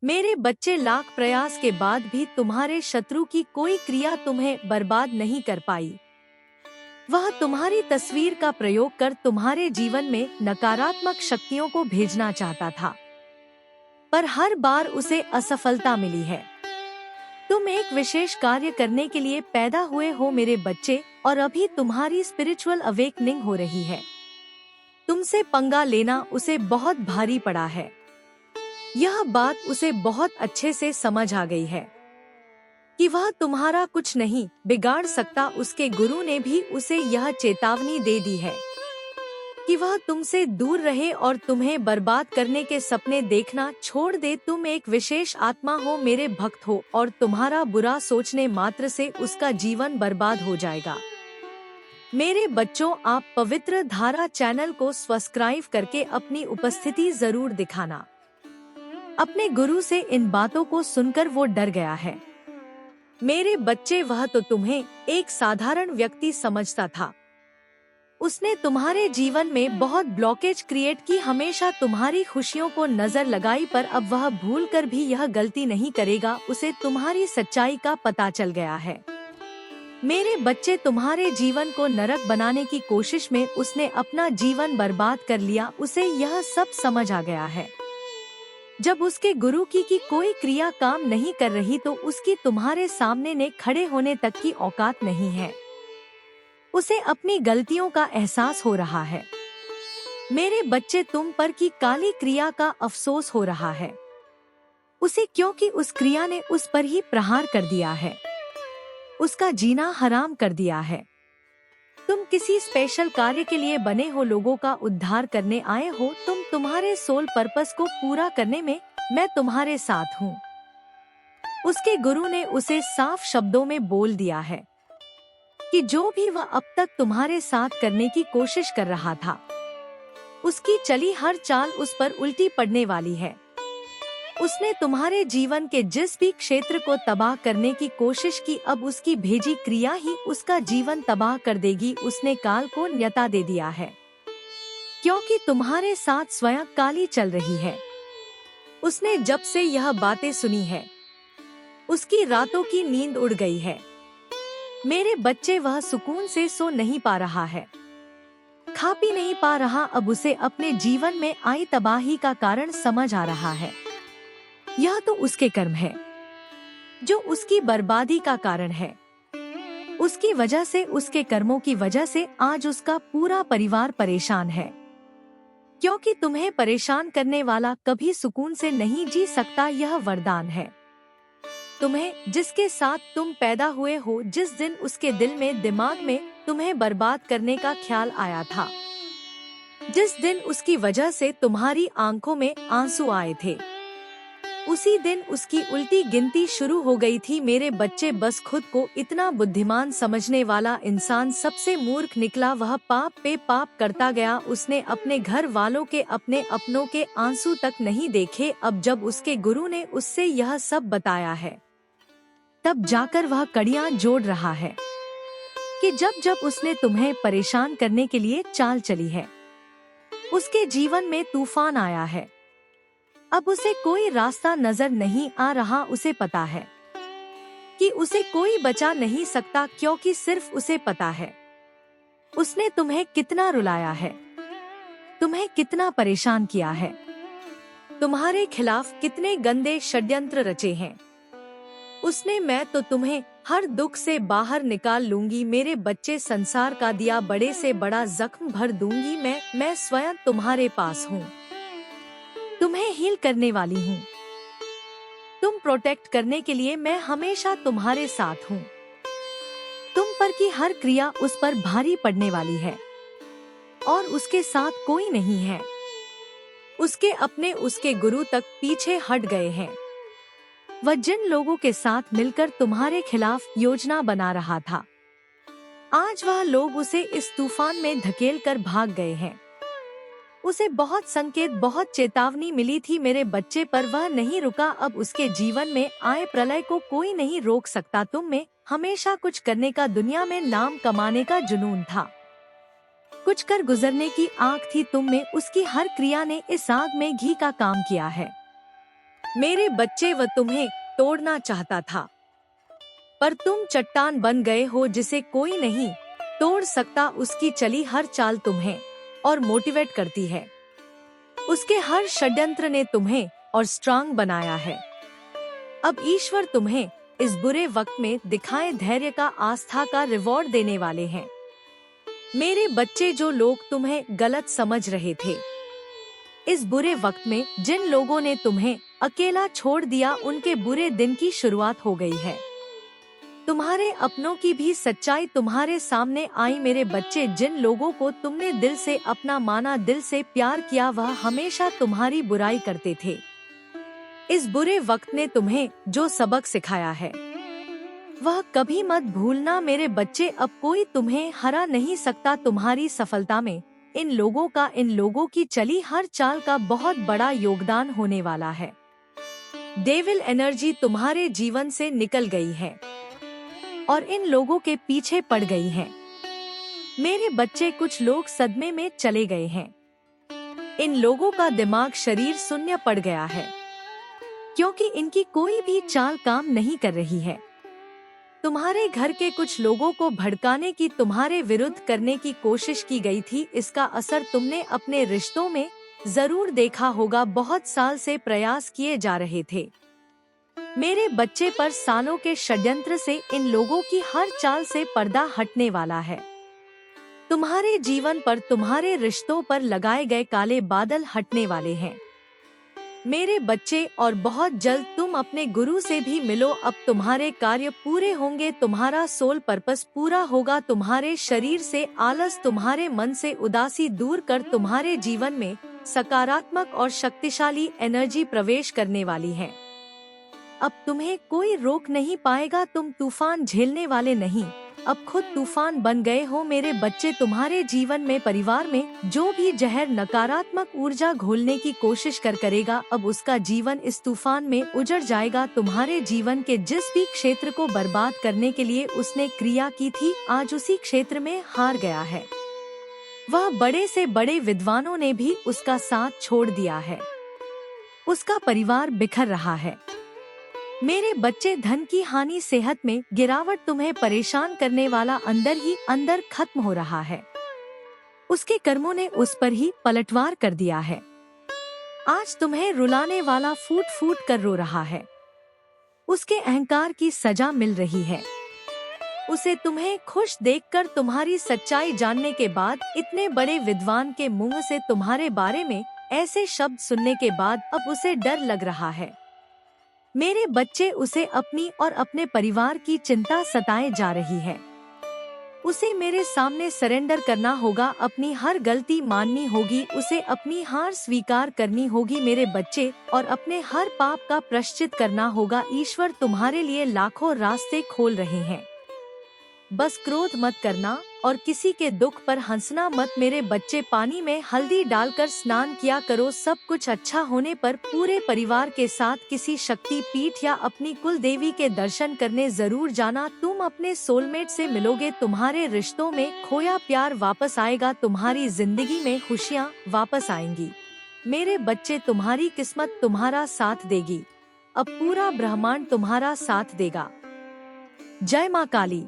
मेरे बच्चे, लाख प्रयास के बाद भी तुम्हारे शत्रु की कोई क्रिया तुम्हें बर्बाद नहीं कर पाई। वह तुम्हारी तस्वीर का प्रयोग कर तुम्हारे जीवन में नकारात्मक शक्तियों को भेजना चाहता था, पर हर बार उसे असफलता मिली है। तुम एक विशेष कार्य करने के लिए पैदा हुए हो मेरे बच्चे, और अभी तुम्हारी स्पिरिचुअल अवेकनिंग हो रही है। तुमसे पंगा लेना उसे बहुत भारी पड़ा है। यह बात उसे बहुत अच्छे से समझ आ गई है कि वह तुम्हारा कुछ नहीं बिगाड़ सकता। उसके गुरु ने भी उसे यह चेतावनी दे दी है कि वह तुमसे दूर रहे और तुम्हें बर्बाद करने के सपने देखना छोड़ दे। तुम एक विशेष आत्मा हो मेरे भक्त हो, और तुम्हारा बुरा सोचने मात्र से उसका जीवन बर्बाद हो जाएगा। मेरे बच्चों, आप पवित्र धारा चैनल को सब्सक्राइब करके अपनी उपस्थिति जरूर दिखाना। अपने गुरु से इन बातों को सुनकर वो डर गया है। मेरे बच्चे, वह तो तुम्हें एक साधारण व्यक्ति समझता था। उसने तुम्हारे जीवन में बहुत ब्लॉकेज क्रिएट की, हमेशा तुम्हारी खुशियों को नजर लगाई, पर अब वह भूलकर भी यह गलती नहीं करेगा। उसे तुम्हारी सच्चाई का पता चल गया है। मेरे बच्चे, तुम्हारे जीवन को नरक बनाने की कोशिश में उसने अपना जीवन बर्बाद कर लिया। उसे यह सब समझ आ गया है। जब उसके गुरु की कोई क्रिया काम नहीं कर रही तो उसकी तुम्हारे सामने ने खड़े होने तक की औकात नहीं है। उसे अपनी गलतियों का एहसास हो रहा है। मेरे बच्चे, तुम पर की काली क्रिया का अफसोस हो रहा है उसे, क्योंकि उस क्रिया ने उस पर ही प्रहार कर दिया है, उसका जीना हराम कर दिया है। तुम किसी स्पेशल कार्य के लिए बने हो, लोगों का उद्धार करने आए हो। तुम्हारे सोल पर्पस को पूरा करने में मैं तुम्हारे साथ हूँ। उसके गुरु ने उसे साफ शब्दों में बोल दिया है कि जो भी वह अब तक तुम्हारे साथ करने की कोशिश कर रहा था, उसकी चली हर चाल उस पर उल्टी पड़ने वाली है। उसने तुम्हारे जीवन के जिस भी क्षेत्र को तबाह करने की कोशिश की, अब उसकी भेजी क्रिया ही उसका जीवन तबाह कर देगी। उसने काल को न्यता दे दिया है, क्योंकि तुम्हारे साथ स्वयं काली चल रही है। उसने जब से यह बातें सुनी है, उसकी रातों की नींद उड़ गई है। मेरे बच्चे, वह सुकून से सो नहीं पा रहा है, खा पी नहीं पा रहा। अब उसे अपने जीवन में आई तबाही का कारण समझ आ रहा है। यह तो उसके कर्म है जो उसकी बर्बादी का कारण है। उसकी वजह से, उसके कर्मों की वजह से आज उसका पूरा परिवार परेशान है, क्योंकि तुम्हें परेशान करने वाला कभी सुकून से नहीं जी सकता। यह वरदान है तुम्हें, जिसके साथ तुम पैदा हुए हो। जिस दिन उसके दिल में, दिमाग में तुम्हें बर्बाद करने का ख्याल आया था, जिस दिन उसकी वजह से तुम्हारी आंखों में आंसू आए थे, उसी दिन उसकी उल्टी गिनती शुरू हो गई थी। मेरे बच्चे, बस खुद को इतना बुद्धिमान समझने वाला इंसान सबसे मूर्ख निकला। वह पाप पे पाप करता गया। उसने अपने घर वालों के, अपने अपनों के आंसू तक नहीं देखे। अब जब उसके गुरु ने उससे यह सब बताया है, तब जाकर वह कड़ियां जोड़ रहा है कि जब जब उसने तुम्हें परेशान करने के लिए चाल चली है, उसके जीवन में तूफान आया है। अब उसे कोई रास्ता नजर नहीं आ रहा। उसे पता है कि उसे कोई बचा नहीं सकता, क्योंकि सिर्फ उसे पता है उसने तुम्हें कितना रुलाया है, तुम्हें कितना परेशान किया है, तुम्हारे खिलाफ कितने गंदे षड्यंत्र रचे हैं उसने। मैं तो तुम्हें हर दुख से बाहर निकाल लूंगी मेरे बच्चे। संसार का दिया बड़े से बड़ा जख्म भर दूंगी मैं स्वयं तुम्हारे पास हूँ, तुम्हें हील करने वाली हूँ, तुम प्रोटेक्ट करने के लिए मैं हमेशा तुम्हारे साथ हूँ। तुम पर की हर क्रिया उस पर भारी पड़ने वाली है, और उसके साथ कोई नहीं है। उसके अपने, उसके गुरु तक पीछे हट गए हैं। वह जिन लोगों के साथ मिलकर तुम्हारे खिलाफ योजना बना रहा था, आज वह लोग उसे इस तूफान में धकेल कर भाग गए हैं। उसे बहुत संकेत, बहुत चेतावनी मिली थी मेरे बच्चे, पर वह नहीं रुका। अब उसके जीवन में आए प्रलय को कोई नहीं रोक सकता। तुम में हमेशा कुछ करने का, दुनिया में नाम कमाने का जुनून था, कुछ कर गुजरने की आग थी तुम में। उसकी हर क्रिया ने इस आग में घी का काम किया है। मेरे बच्चे, वह तुम्हें तोड़ना चाहता था, पर तुम चट्टान बन गए हो जिसे कोई नहीं तोड़ सकता। उसकी चली हर चाल तुम्हें और मोटिवेट करती है। उसके हर षड्यंत्र ने तुम्हें और स्ट्रांग बनाया है। अब ईश्वर तुम्हें इस बुरे वक्त में दिखाए धैर्य का, आस्था का रिवॉर्ड देने वाले हैं। मेरे बच्चे, जो लोग तुम्हें गलत समझ रहे थे, इस बुरे वक्त में जिन लोगों ने तुम्हें अकेला छोड़ दिया, उनके बुरे दिन की शुरुआत हो गई है। तुम्हारे अपनों की भी सच्चाई तुम्हारे सामने आई। मेरे बच्चे, जिन लोगों को तुमने दिल से अपना माना, दिल से प्यार किया, वह हमेशा तुम्हारी बुराई करते थे। इस बुरे वक्त ने तुम्हें जो सबक सिखाया है, वह कभी मत भूलना। मेरे बच्चे, अब कोई तुम्हें हरा नहीं सकता तुम्हारी सफलता में। इन लोगों की चली हर चाल का बहुत बड़ा योगदान होने वाला है। डेविल एनर्जी तुम्हारे जीवन से निकल गई है और इन लोगों के पीछे पड़ गई है। मेरे बच्चे, कुछ लोग सदमे में चले गए हैं। इन लोगों का दिमाग, शरीर शून्य पड़ गया है, क्योंकि इनकी कोई भी चाल काम नहीं कर रही है। तुम्हारे घर के कुछ लोगों को भड़काने की, तुम्हारे विरुद्ध करने की कोशिश की गई थी। इसका असर तुमने अपने रिश्तों में जरूर देखा होगा। बहुत साल से प्रयास किए जा रहे थे मेरे बच्चे पर सालों के षड्यंत्र से इन लोगों की हर चाल से पर्दा हटने वाला है। तुम्हारे जीवन पर, तुम्हारे रिश्तों पर लगाए गए काले बादल हटने वाले हैं मेरे बच्चे, और बहुत जल्द तुम अपने गुरु से भी मिलो। अब तुम्हारे कार्य पूरे होंगे, तुम्हारा सोल पर्पस पूरा होगा। तुम्हारे शरीर से आलस, तुम्हारे मन से उदासी दूर कर तुम्हारे जीवन में सकारात्मक और शक्तिशाली एनर्जी प्रवेश करने वाली है। अब तुम्हें कोई रोक नहीं पाएगा। तुम तूफान झेलने वाले नहीं, अब खुद तूफान बन गए हो मेरे बच्चे। तुम्हारे जीवन में, परिवार में जो भी जहर, नकारात्मक ऊर्जा घोलने की कोशिश करेगा, अब उसका जीवन इस तूफान में उजड़ जाएगा। तुम्हारे जीवन के जिस भी क्षेत्र को बर्बाद करने के लिए उसने क्रिया की थी, आज उसी क्षेत्र में हार गया है। वह बड़े से बड़े विद्वानों ने भी उसका साथ छोड़ दिया है। उसका परिवार बिखर रहा है मेरे बच्चे। धन की हानि, सेहत में गिरावट, तुम्हें परेशान करने वाला अंदर ही अंदर खत्म हो रहा है। उसके कर्मों ने उस पर ही पलटवार कर दिया है। आज तुम्हें रुलाने वाला फूट फूट कर रो रहा है। उसके अहंकार की सजा मिल रही है। उसे तुम्हें खुश देखकर, तुम्हारी सच्चाई जानने के बाद, इतने बड़े विद्वान के मुंह से तुम्हारे बारे में ऐसे शब्द सुनने के बाद, अब उसे डर लग रहा है मेरे बच्चे। उसे अपनी और अपने परिवार की चिंता सताए जा रही है। उसे मेरे सामने सरेंडर करना होगा, अपनी हर गलती माननी होगी, उसे अपनी हार स्वीकार करनी होगी मेरे बच्चे, और अपने हर पाप का प्रायश्चित करना होगा। ईश्वर तुम्हारे लिए लाखों रास्ते खोल रहे हैं। बस क्रोध मत करना और किसी के दुख पर हंसना मत मेरे बच्चे। पानी में हल्दी डालकर स्नान किया करो। सब कुछ अच्छा होने पर पूरे परिवार के साथ किसी शक्ति पीठ या अपनी कुल देवी के दर्शन करने जरूर जाना। तुम अपने सोलमेट से मिलोगे, तुम्हारे रिश्तों में खोया प्यार वापस आएगा, तुम्हारी जिंदगी में खुशियाँ वापस आएंगी मेरे बच्चे। तुम्हारी किस्मत तुम्हारा साथ देगी। अब पूरा ब्रह्मांड तुम्हारा साथ देगा। जय माँ काली।